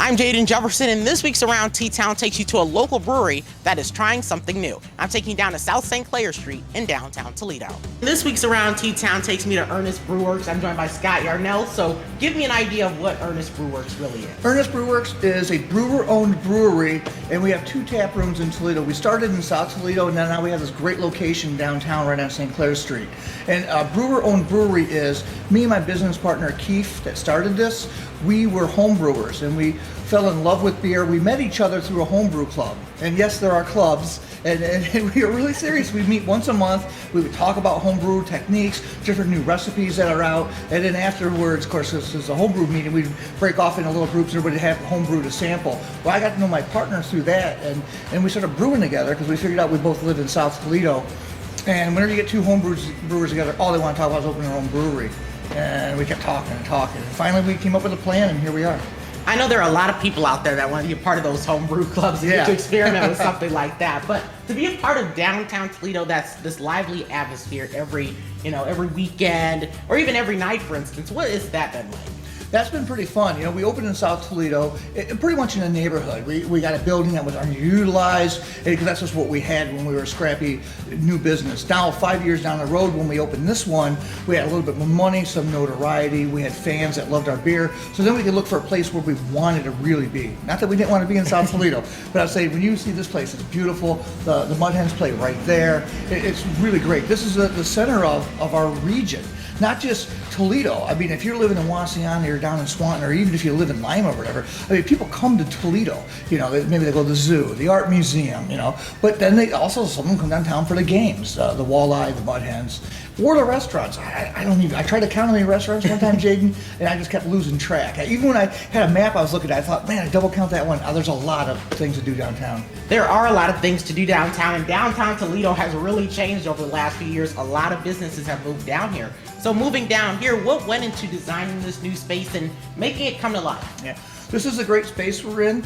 I'm Jaden Jefferson, and this week's Around T-Town takes you to a local brewery that is trying something new. I'm taking you down to South St. Clair Street in downtown Toledo. This week's Around T-Town takes me to Earnest Brew Works. I'm joined by Scott Yarnell, so give me an idea of what Earnest Brew Works really is. Earnest Brew Works is a brewer-owned brewery, and we have 2 tap rooms in Toledo. We started in South Toledo, and now we have this great location downtown right on St. Clair Street. And a brewer-owned brewery is me and my business partner Keith that started this. We were home brewers, and we fell in love with beer. We met each other through a homebrew club. And yes, there are clubs, and we are really serious. We meet once a month. We would talk about homebrew techniques, different new recipes that are out, and then afterwards, of course, this is a homebrew meeting. We'd break off into little groups, and everybody have homebrew to sample. Well, I got to know my partner through that, and we started brewing together because we figured out we both lived in South Toledo. And whenever you get 2 brewers together, all they want to talk about is opening their own brewery. And we kept talking and talking. And finally, we came up with a plan, and here we are. I know there are a lot of people out there that want to be a part of those homebrew clubs and get to experiment with something like that. But to be a part of downtown Toledo, that's this lively atmosphere every weekend or even every night, for instance. What is that been like? That's been pretty fun. You know, we opened in South Toledo, pretty much in a neighborhood. We got a building that was underutilized, because that's just what we had when we were a scrappy new business. Now, 5 years down the road, when we opened this one, we had a little bit more money, some notoriety. We had fans that loved our beer. So then we could look for a place where we wanted to really be. Not that we didn't want to be in South Toledo, but I'd say when you see this place, it's beautiful. The Mud Hens play right there. It's really great. This is the center of our region. Not just Toledo. I mean, if you're living in Wauseon or down in Swanton, or even if you live in Lima or whatever, I mean, people come to Toledo. You know, maybe they go to the zoo, the art museum, you know. But then some of them come downtown for the games, the Walleye, the Mud Hens, or the restaurants. I tried to count how many restaurants one time, Jaden, and I just kept losing track. Even when I had a map I was looking at, I thought, man, I double count that one. There's a lot of things to do downtown. There are a lot of things to do downtown, and downtown Toledo has really changed over the last few years. A lot of businesses have moved down here. So moving down here, what went into designing this new space and making it come to life? Yeah. This is a great space we're in.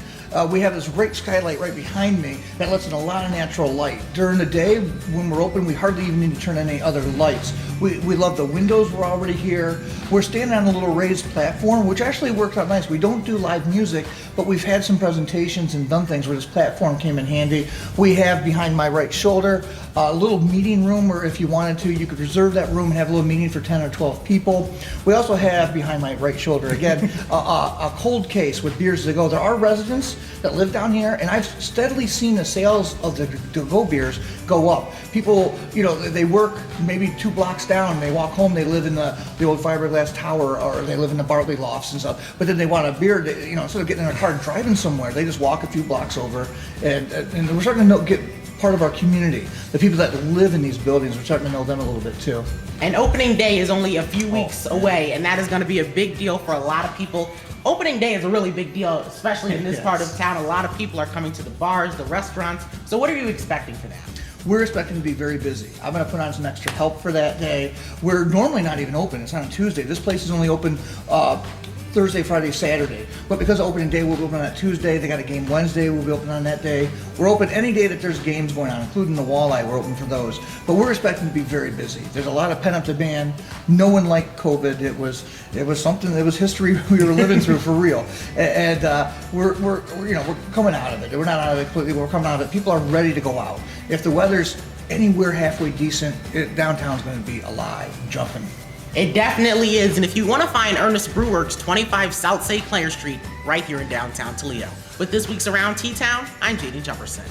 We have this great skylight right behind me that lets in a lot of natural light. During the day, when we're open, we hardly even need to turn any other lights. We love the windows, we're already here. We're standing on a little raised platform, which actually worked out nice. We don't do live music, but we've had some presentations and done things where this platform came in handy. We have behind my right shoulder a little meeting room where if you wanted to, you could reserve that room and have a little meeting for 10 or 12 people. We also have behind my right shoulder, again, a cold case with beers to go. There are residents that live down here, and I've steadily seen the sales of the to-go beers go up. People, you know, they work maybe 2 blocks down, they walk home, they live in the old fiberglass tower, or they live in the Bartley lofts and stuff, but then they want a beer, you know, instead of getting in their car and driving somewhere, they just walk a few blocks over, and we're starting to get part of our community. The people that live in these buildings, we're starting to know them a little bit too. And opening day is only a few weeks away, and that is going to be a big deal for a lot of people. Opening day is a really big deal, especially in this part of town. A lot of people are coming to the bars, the restaurants. So what are you expecting for that? We're expecting to be very busy. I'm going to put on some extra help for that day. We're normally not even open. It's on a Tuesday. This place is only open Thursday, Friday, Saturday. But because of opening day, we'll be open on that Tuesday. They got a game Wednesday, we'll be open on that day. We're open any day that there's games going on, including the Walleye, we're open for those. But we're expecting to be very busy. There's a lot of pent-up demand. No one liked COVID. It was something, it was history we were living through for real. And we're coming out of it. We're not out of it completely, we're coming out of it. People are ready to go out. If the weather's anywhere halfway decent, downtown's going to be alive, jumping. It definitely is, and if you want to find Earnest Brew Works, 25 South St. Clair Street, right here in downtown Toledo. With this week's Around T-Town, I'm Jaden Jefferson.